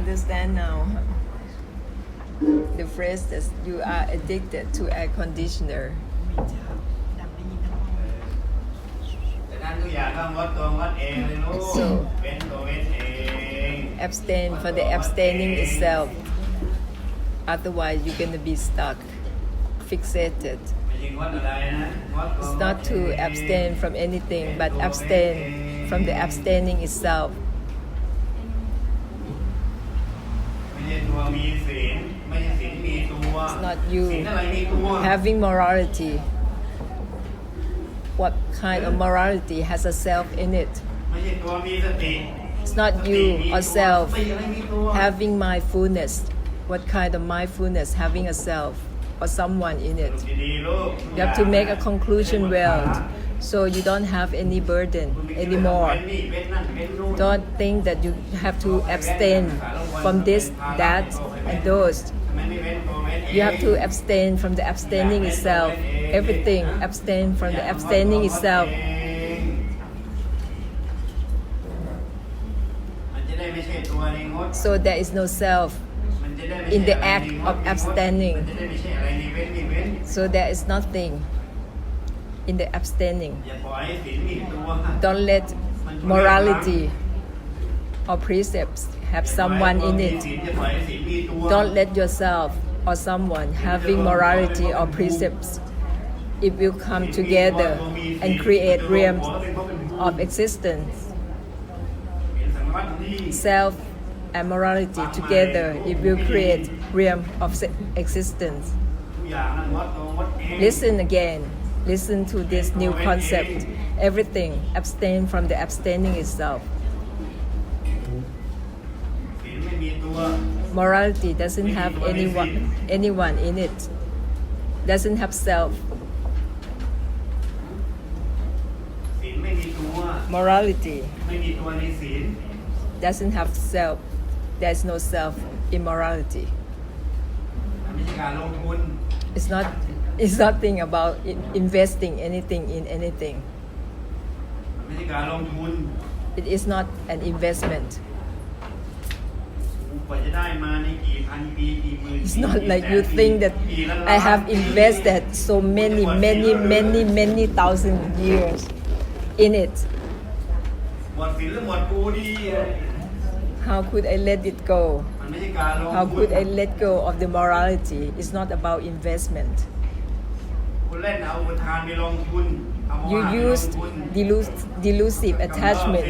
understand now the phrase that you are addicted to air conditioner. แต่นั่นทุกอย่างก็งดตัวงดเองเลยลูก So เว้นตัวเว้นเอง abstain for the abstaining itself. Otherwise, you're gonna be stuck, fixated. ไม่ใช่งดอะไรนะงดตัว It's งด not to เอง abstain from anything, but abstain from the abstaining itself. ไม่ใช่ตัวมีศีลไม่ใช่ศีลมีตัว It's not you ศีลอะไรมีตัว having morality. What kind of morality has a self in it? ไม่ใช่ตัวมีสติ It's not you or self ไม่ใช่อะไรมีตัว having mindfulness. What kind of mindfulness having a self or someone in it? ดีๆลูก You have to make a conclusion well, so you don't have any burden anymore. Don't think that you have to abstain from this, that, and those. You have to abstain from the abstaining itself. Everything abstain from the abstaining itself. มันจะได้ไม่ใช่ตัวในงด So there is no self มันจะได้ไม่ใช่ in the อะไร act ในงด of abstaining. มันจะได้ไม่ใช่อะไรในเว้นไม่เว้น So there is nothing in the abstaining. อย่าปล่อยให้ศีลมีตัว Don't let morality or precepts have someone in it. อย่าปล่อยให้ศีลมีตัว Don't let yourself or someone having morality or precepts. It will come together and create realms of existence. เป็นสังวัตที่ Self and morality together, it will create realm of existence. ทุกอย่างนั้นงดตัวงดเอง Listen again. Listen to this new concept. Everything abstain from the abstaining itself. ศีลไม่มีตัว Morality doesn't have anyone in it. Doesn't have self. ศีลไม่มีตัว Morality ไม่มีตัวในศีล doesn't have self. There's no self in morality. มันไม่ใช่การลงทุน It's nothing about investing anything in anything. มันไม่ใช่การลงทุน It is not an investment. กว่าจะได้มาในกี่พันปีกี่หมื่น It's not like you think that I have invested so many thousand years in it. หมดศีลแล้วหมดกูดี How could I let it go? มันไม่ใช่การลง How ทุน could I let go of the morality? It's not about investment. คุณเล่นเอาอุทานไปลงทุนเอามา You ว่าไปลง used ทุน delusive attachment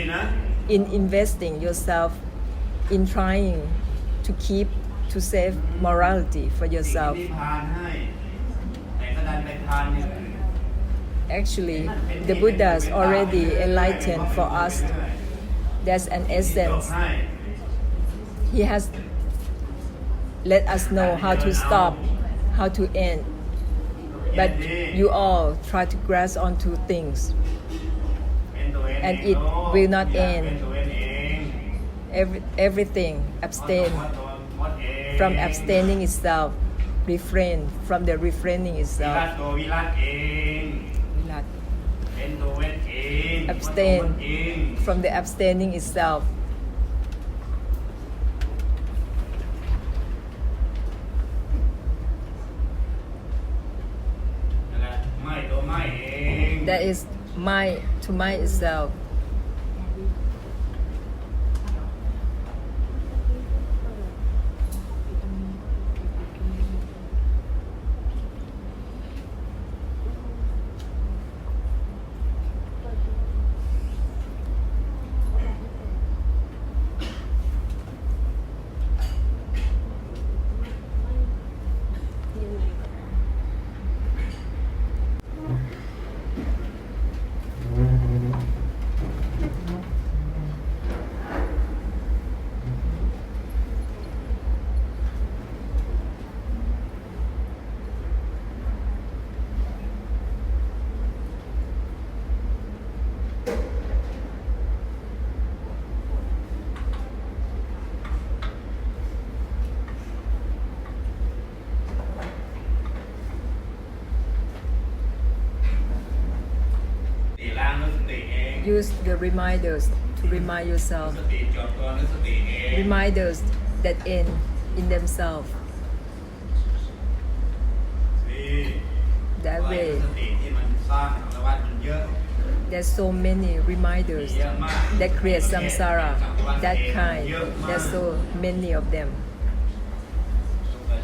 in investing yourself, in trying to keep, to save morality for สิ่ง yourself. ที่พานให้แต่ก็ดันไปทานอย่างอื่น Actually, the Buddhas already enlightened for us. There's an จบ essence. ให้ He has let us know how to stop, how to end. But you all try to grasp onto things, เป็นตัวเอง and it will not เป็น end. ตัวเอง Everything abstain งดเอง from abstaining itself, refrain from the refraining วิรัต itself. ตัววิรัตเอง Virat. เป็นตัวเว้นเอง Abstain งดเอง from the abstaining itself. นั่นแหละไม่ตัวไม่เอง That is mind to mind itself. use the reminders to remind yourself. Reminders that end in themselves. สี่ That ส way, ติที่มันสร้างสังสารวัฏมันเยอะ there's so many reminders that create samsara. That kind, there's so many of them.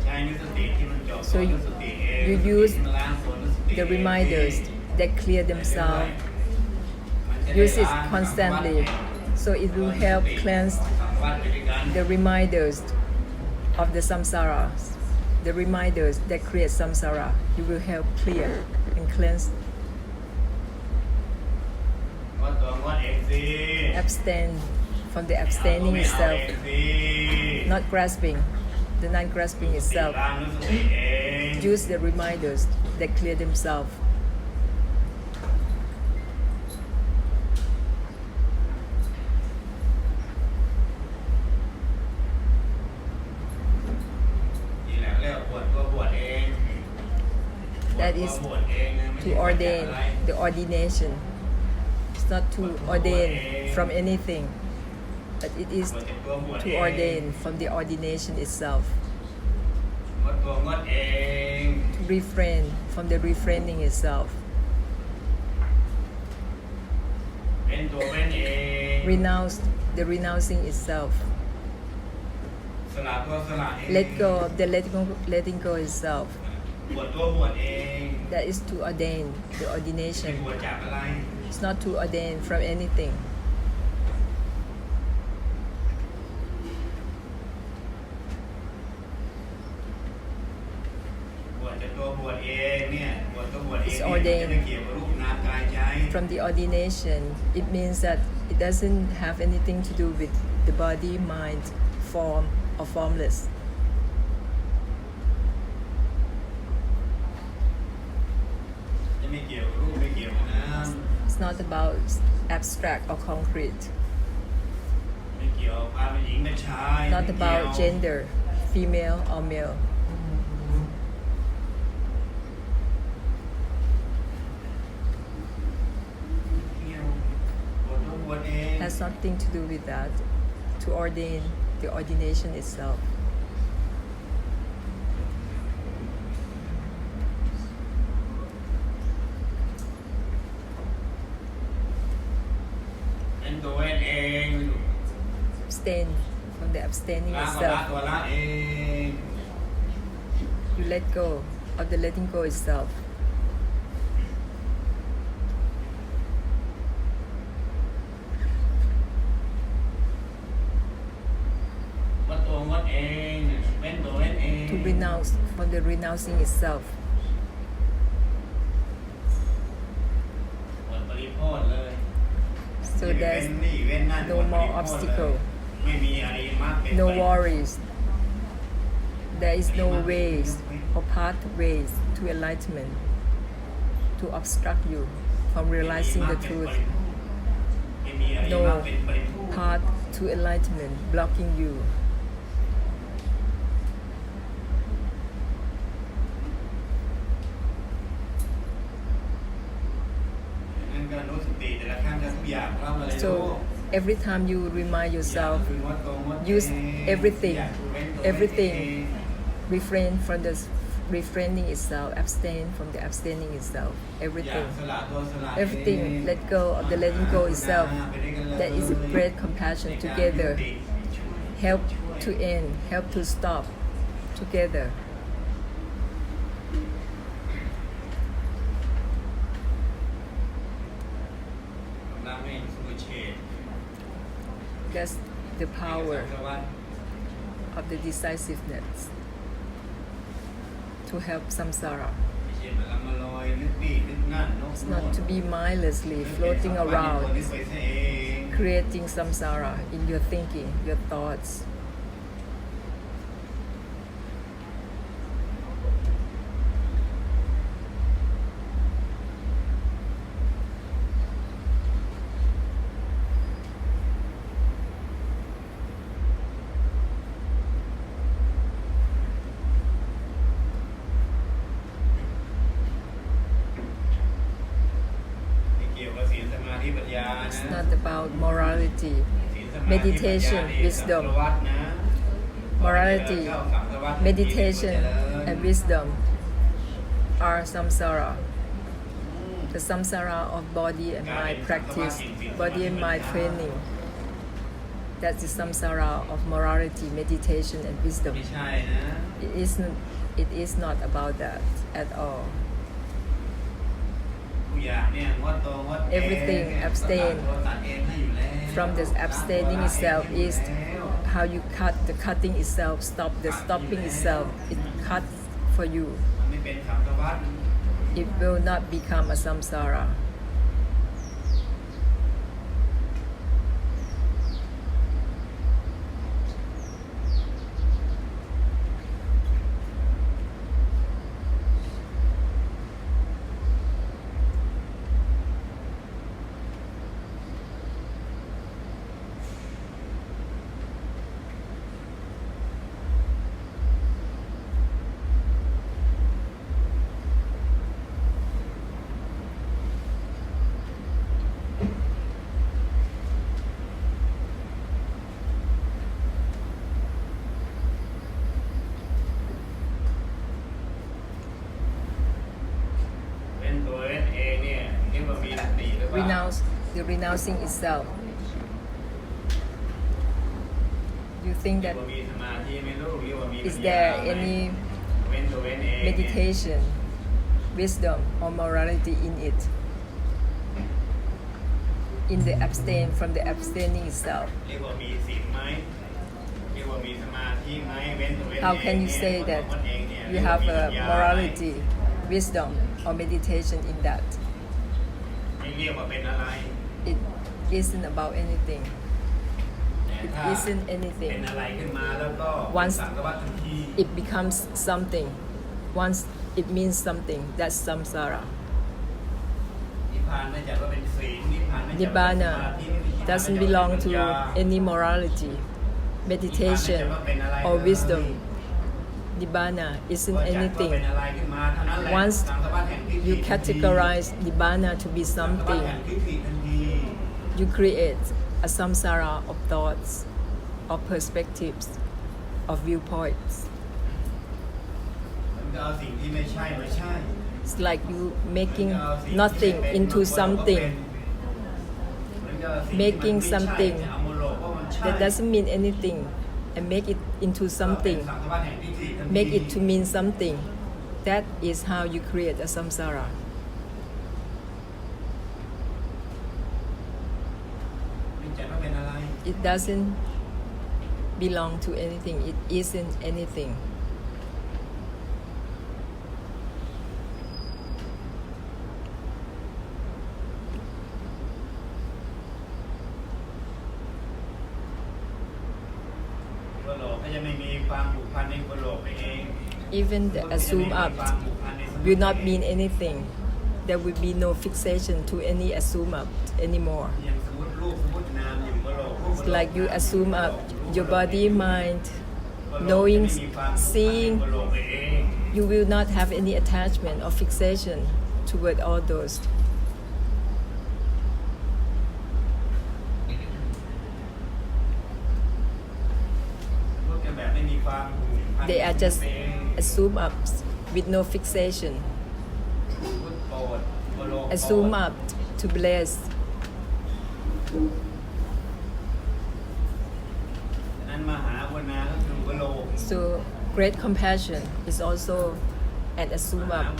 ใช้นึกสติที่มันจบ So นึกสติเอง you use ที่มันล้างส่วนนึกสติ the reminders that clear themselves. มันจะได้ Use it ล้าง constantly, so it will help cleanse สังสารวัฏไปด้วยกัน the reminders of the samsara. The reminders that create samsara, it will help clear and cleanse. งดตัวงดเองสิ Abstain from the abstaining ไม่เอา itself, เองสิ not grasping, the non-grasping itself. ล้างนึกสติเอง Use the reminders that clear themselves. นี่แหละเรียกว่าบวชตัวบวชเอง That is บวชเองนะไม่ to ใช่ ordain, อะไร the ordination. It's not to ordain from anything, but it is บวชเป็นตัวบวช to เอง ordain from the ordination itself. งดตัวงดเอง To refrain from the refraining itself. เป็นตัวเป็นเอง Renounce the renouncing itself. สละตัวสละเอง Let go of the letting go itself. บวชตัวบวชเอง That is to ordain, the ไม่ ordination. บวชจากอะไร It's not to ordain from anything. บวชจากตัวบวชเองเนี่ยบวชตัวบวชเอง It's เนี่ย ordained จะไม่เกี่ยวกับรูปนามกายใจ From the ordination, it means that it doesn't have anything to do with the body, mind, form, or formless. จะไม่เกี่ยวกับรูปไม่เกี่ยวกับนาม It's not about abstract or concrete. ไม่เกี่ยวกับความเป็นหญิงเป็นชาย Not ไม่เกี่ยว about gender, female or male. เกี่ยวบวชตัวบวชเอง Has nothing to do with that. To ordain the ordination itself. เป็นตัวเป็นเอง Abstain from the abstaining ละก็ละ itself. ตัวละเอง You let go of the letting go itself. งดตัวงดเองเป็นตัวเป็นเอง To renounce from the renouncing itself. หมดปริโภคเลย So เว้ there's นนี่เว้นนั่น no หดปริ more โภคเลย obstacle. ไม่มีอริยมรรคเป็น No ไป worries. There is no ways or pathways to enlightenment to obstruct you from realizing the truth. ไม่มีอริยมรรคเป็นปริโภค Path to enlightenment blocking you. นั่นก็รู้สติแต่ละครั้งจะทุกอย่างเราอะไรรู้ So every time you remind yourself, คืองดตัวงดเอง use everything, อยากเว้นตัวเว้น everything. เอง refrain from the refraining itself, abstain from the abstaining itself, อยาก everything. สละตัวสละเอง Everything, let go of the letting go itself. ไปด้วยกันเลย That is a great compassion together. Help to end, help to stop together. น้ำเองสุเฉด That's the power สังสารวัฏ of the decisiveness to help samsara. ไม่ใช่มาละมาลอยนึกนี่นึกนั่นนก It's not to be mindlessly floating around, นึกไปซะเอง creating samsara in your thinking, your thoughts. ไม่เกี่ยวกับศีลสมาธิปัญญานะ It's not about morality, ศีลสมาธิปัญญา meditation, นี่สังสาร wisdom. วัฏนะ morality, meditation, and wisdom are samsara. The samsara of body and mind practice, body and mind training. That's the samsara of morality, meditation, and wisdom. ไม่ใช่นะ It is not about that at all. ทุกอย่างเนี่ยงดตัวงด Everything abstain. ตัดเองให้อยู่แล้ว From this abstaining itself is how you cut the cutting itself, stop the stopping itself. It cuts for you. มันไม่เป็นสังสารวัฏ It will not become a samsara. The renouncing itself. You think that is there any meditation, wisdom, or morality in it? In the abstain from the abstaining itself. How can you say that you have a morality, wisdom, or meditation in that? It isn't about anything. It isn't anything. Once it becomes something, once it means something, that's samsara. Nibbana doesn't belong to any morality, meditation, or wisdom. Nibbana isn't anything. Once you categorize Nibbana to be something, you create a samsara of thoughts, of perspectives, of viewpoints. It's like you making nothing into something. Making something that doesn't mean anything and make it into something. Make it to mean something. That is how you create a samsara. It doesn't belong to anything. It isn't anything. Even the assumed up will not mean anything. There will be no fixation to any assumed up anymore. It's like you assume up your body, mind, knowing, seeing. You will not have any attachment or fixation toward all those. They are just assume up with no fixation. Assume up to bless. So great compassion is also an assume up.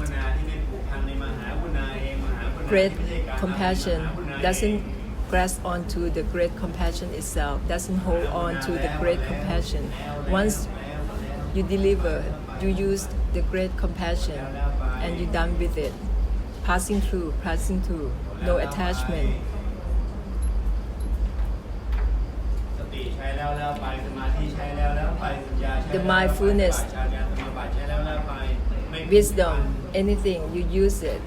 Great compassion doesn't grasp onto the great compassion itself, doesn't hold on to the great compassion. Once you deliver, you use the great compassion and you're done with it. Passing through, no attachment. The mindfulness, wisdom, anything, you use it.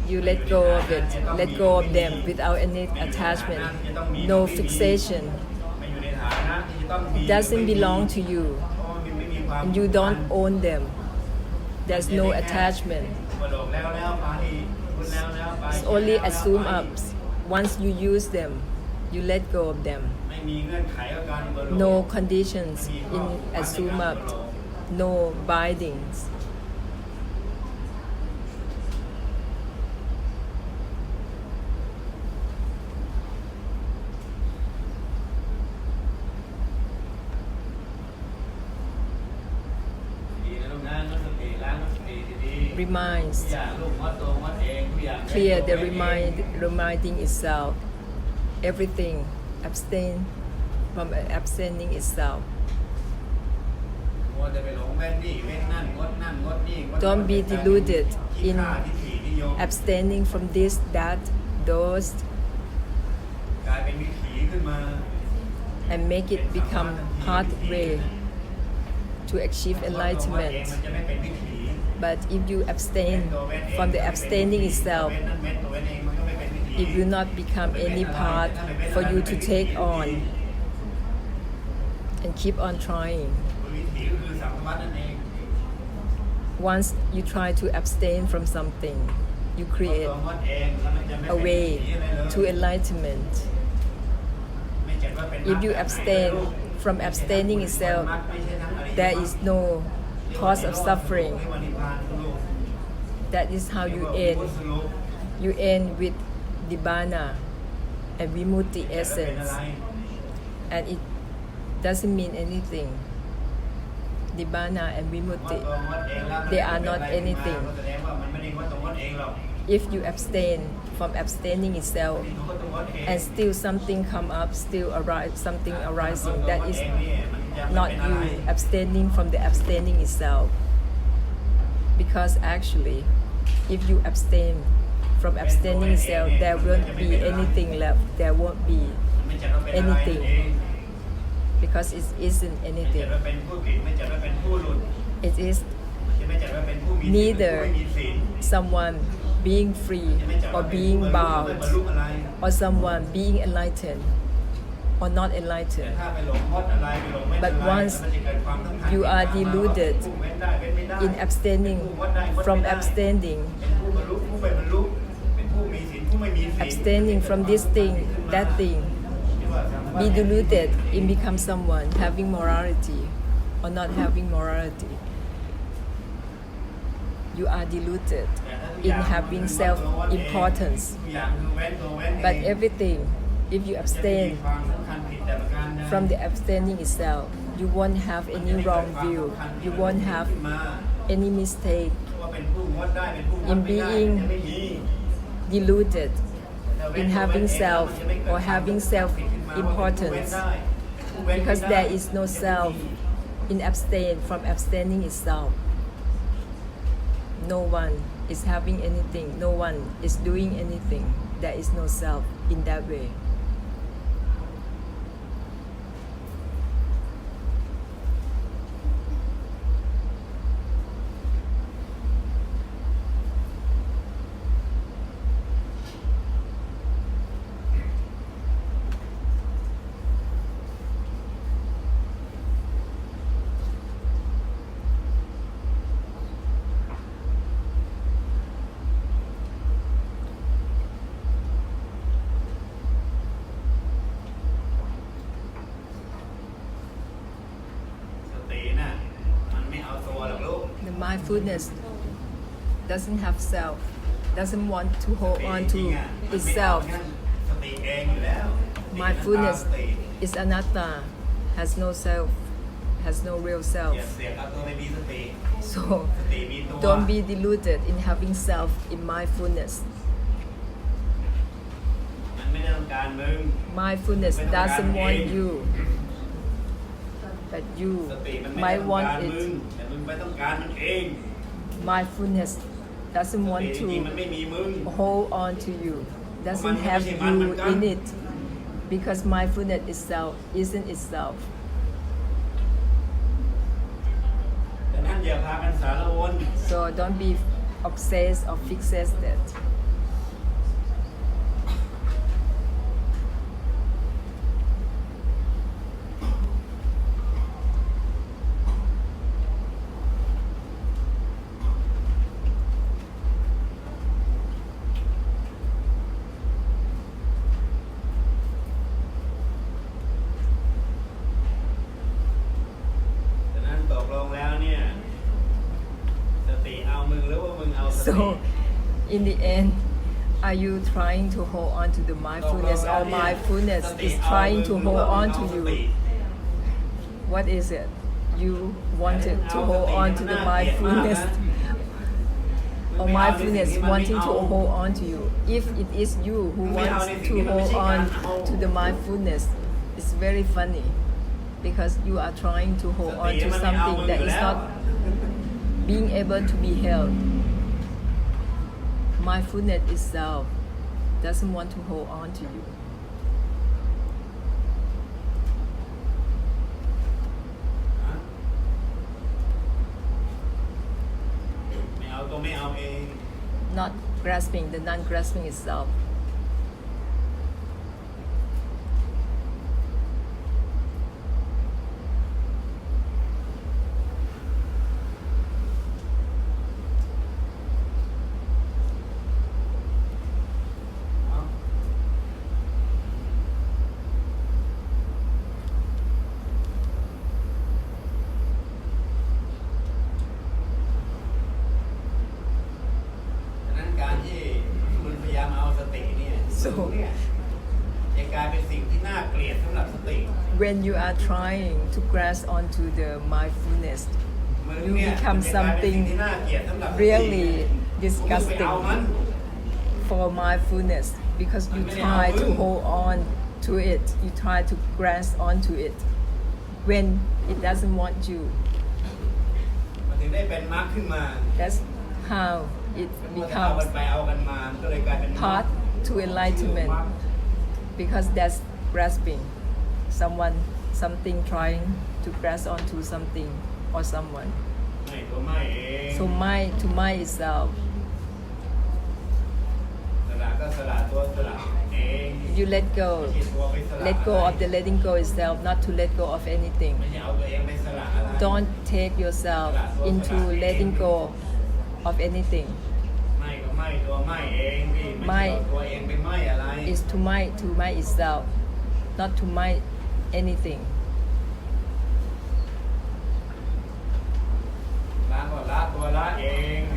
You let go of it, let go of them without any attachment, no fixation. It doesn't belong to you, and you don't own them. There's no attachment. It's only assume ups. Once you use them, you let go of them. ไม่มีเงื่อนไขกับการอุปโลก no conditions in assumed, no bindings. Reminds, clear the reminding itself, everything abstain from abstaining itself. Don't be deluded in abstaining from this, that, those, and make it become pathway to achieve enlightenment. But if you abstain from the abstaining itself, it will not become any path for you to take on and keep on trying. Once you try to abstain from something, you create a way to enlightenment. If you abstain from abstaining itself, there is no cause of suffering. That is how you end. You end with Nibbana and Vimutti essence. And it doesn't mean anything. Nibbana and Vimutti, they are not anything. If you abstain from abstaining itself and still something come up, still arise, something arising, that is not you abstaining from the abstaining itself. Because actually, if you abstain from abstaining itself, there won't be anything left. There won't be anything. Because it isn't anything. It is neither someone being free or being bound, or someone being enlightened or not enlightened. But once you are deluded in abstaining from abstaining from this thing, that thing, be deluded in become someone having morality or not having morality. You are deluded in having self-importance. But everything, if you abstain from the abstaining itself, you won't have any wrong view. You won't have any mistake in being deluded in having self or having self-importance. Because there is no self in abstain from abstaining itself. No one is having anything. No one is doing anything. There is no self in that way. The mindfulness doesn't have self, doesn't want to hold on to itself. Mindfulness is anatta, has no self, has no real self. So don't be deluded in having self in mindfulness. Mindfulness doesn't want you, but you might want it. Mindfulness doesn't want to hold on to you, doesn't have you in it, because mindfulness itself isn't itself. So don't be obsessed or fixated. กลงแล้วเนี่ยสติเอามึงหรือว่ามึงเอาสติ So, in the end, are you trying to hold on to the mindfulness or mindfulness is trying to hold on to you? What is it? You wanted to hold on to the mindfulness or mindfulness wanting to hold on to you. If it is you who wants to hold on to the mindfulness, it's very funny because you are trying to hold on to something that is not being able to be held. Mindfulness itself doesn't want to hold on to you. ไม่เอาตัวไม่เอาเอง Not grasping, the non-grasping itself. So, when you are trying to grasp onto the mindfulness, you become something really disgusting for mindfulness because you try to hold on to it, you try to grasp onto it when it doesn't want you. That's how it becomes path to enlightenment because that's grasping something trying to grasp onto something or someone. So mind to mind itself. You let go of the letting go itself, not to let go of anything. Don't take yourself into letting go of anything. Mind is to mind itself, not to mind anything.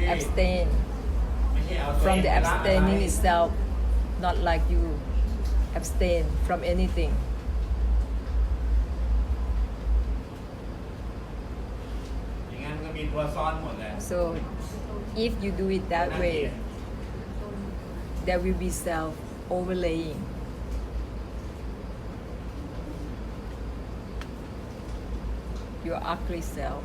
Abstain from the abstaining itself, not like you abstain from anything. So if you do it that way, there will be self overlaying. Your ugly self.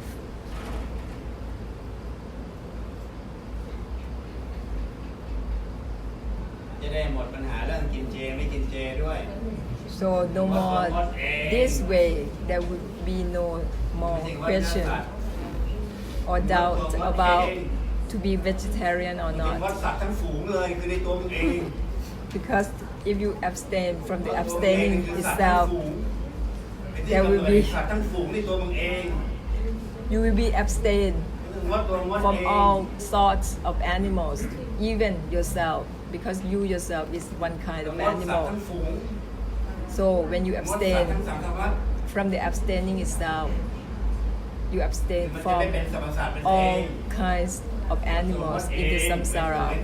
So no more this way, there would be no more question or doubt about to be vegetarian or not. Because if you abstain from the abstaining itself, there will be you will be abstain from all sorts of animals, even yourself, because you yourself is one kind of animal. So when you abstain from the abstaining itself, you abstain from all kinds of animals in the samsara,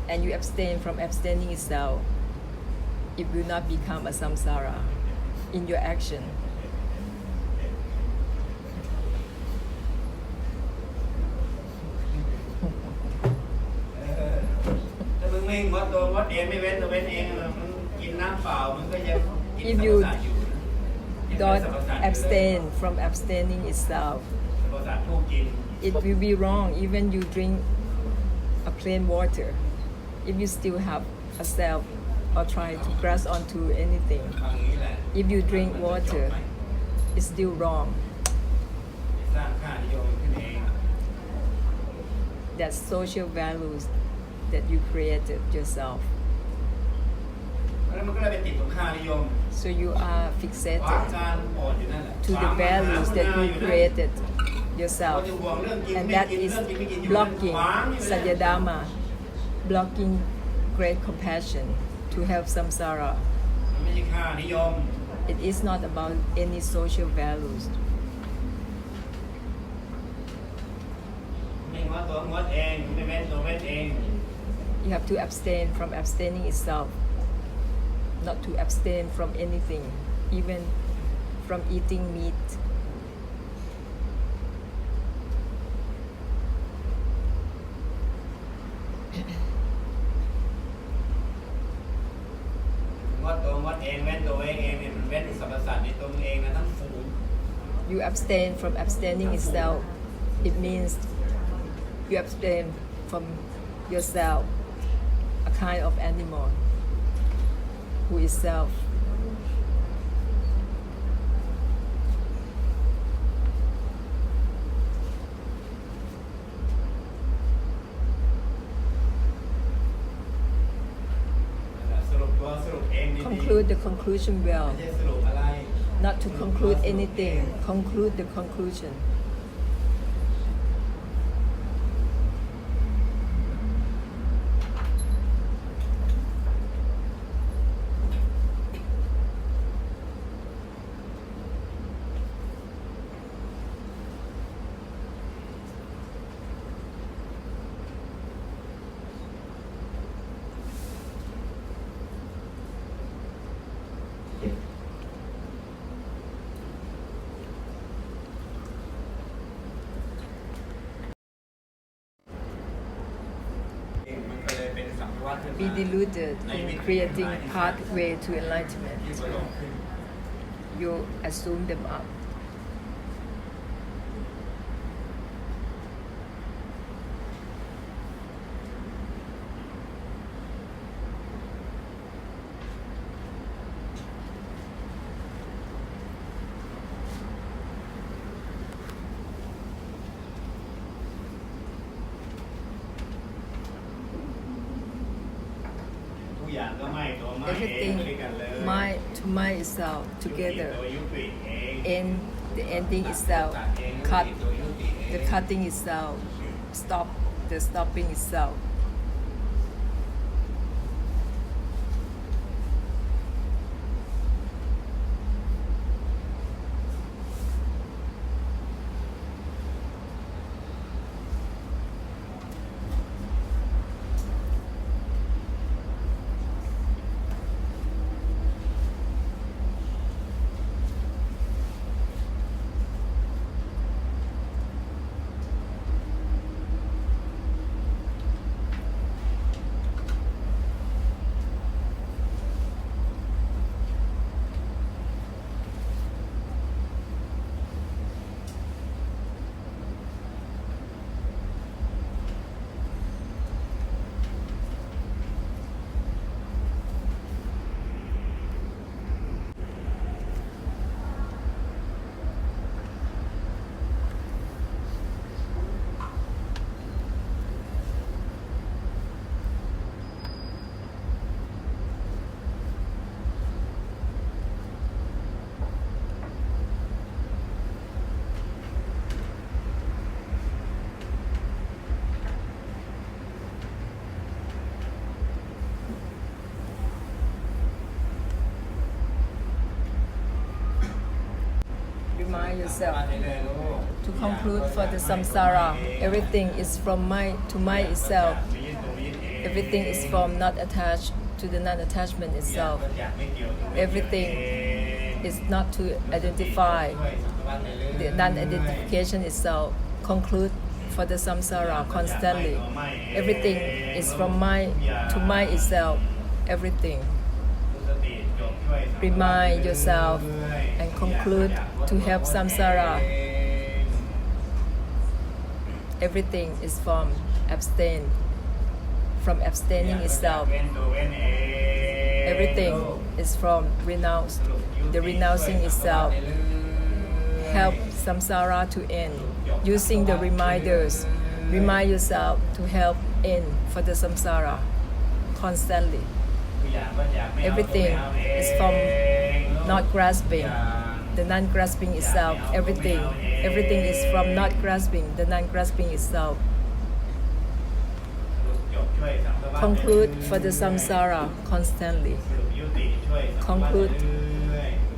and you abstain from abstaining itself, it will not become a samsara in your action. If you don't abstain from abstaining itself, it will be wrong even you drink a plain water. If you still have a self or try to grasp onto anything, if you drink water, it's still wrong. That's social values that you created yourself. So you are fixated to the values that you created yourself, and that is blocking Satyadharma, blocking great compassion to help samsara. It is not about any social values. ไม่งดตัวงดเองไม่เว้นตัวเว้นเอง You have to abstain from abstaining itself, not to abstain from anything, even from eating meat. งดตัวงดเองเว้นตัวเองเนี่ยมันเว้นสรรพสัตว์ในตัวมึงเองนะทั้งฝูง You abstain from abstaining itself. It means you abstain from yourself, a kind of animal who is self. สรุปตัวสรุปเองดีๆ Conclude the conclusion ไม่ well. ใช่สรุปอะไร Not to conclude anything. Conclude the conclusion. Be deluded in creating pathway to enlightenment. You assume them up. Everything mind to mind itself together. And the ending itself, cut the cutting itself, stop the stopping itself. Remind yourself to conclude for the samsara. Everything is from mind to mind itself. Everything is from not attached to the non-attachment itself. Everything is not to identify the non-identification itself. Conclude for the samsara constantly. Everything is from mind to mind itself. Everything. Remind yourself and conclude to help samsara. Everything is from abstain, from abstaining itself. Everything is from renounce, the renouncing itself. Help samsara to end. Using the reminders, remind yourself to help end for the samsara constantly. Everything is from not grasping, the non-grasping itself. Everything is from not grasping, the non-grasping itself. Conclude for the samsara constantly. Conclude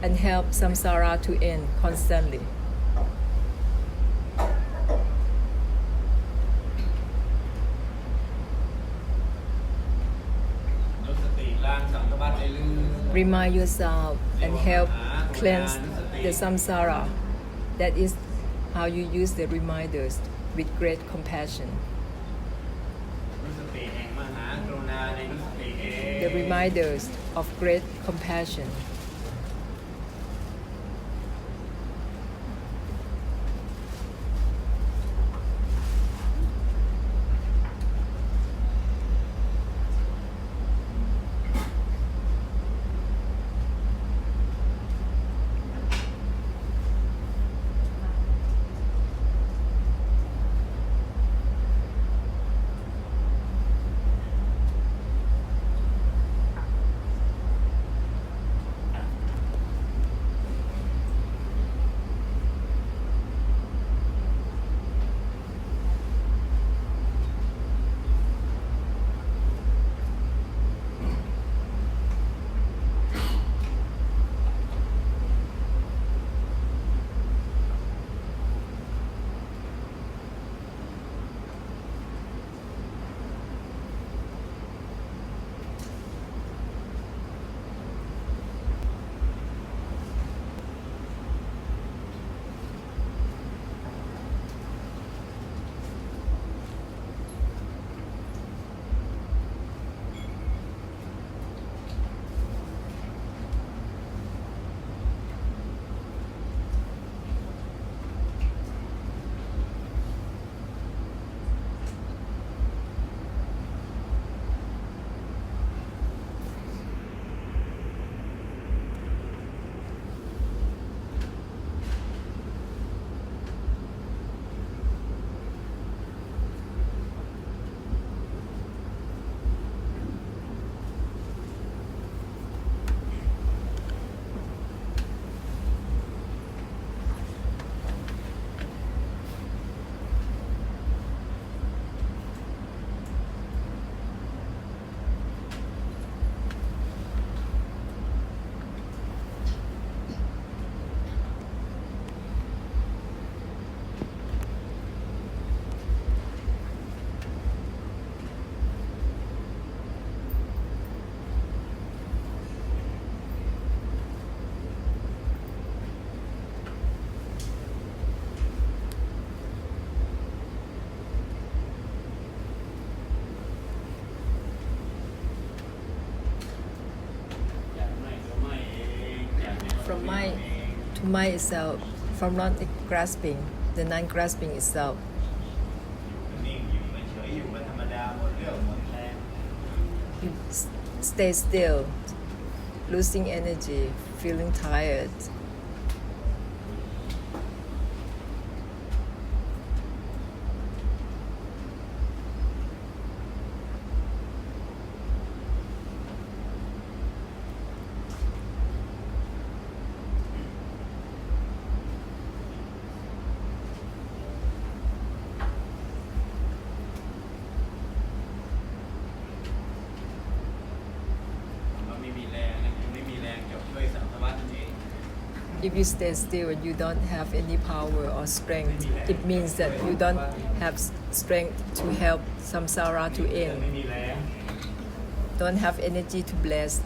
and help samsara to end constantly. ยกสติล้างสังสารวัฏเรื่อย Remind yourself and help cleanse the samsara. That is how you use the reminders with great compassion. ๆนุสติแห่งมหากรุณาในนุสติเอง The reminders of great compassion. From mind to mind itself, from not grasping, the non-grasping itself. นิ่งอยู่เฉยๆอยู่เป็นธรรมดาหมดเรื่องหมดแรง You stay still, losing energy, feeling tired. If you stay still and you don't have any power or strength, it means that you don't have strength to help samsara to end. Don't have energy to bless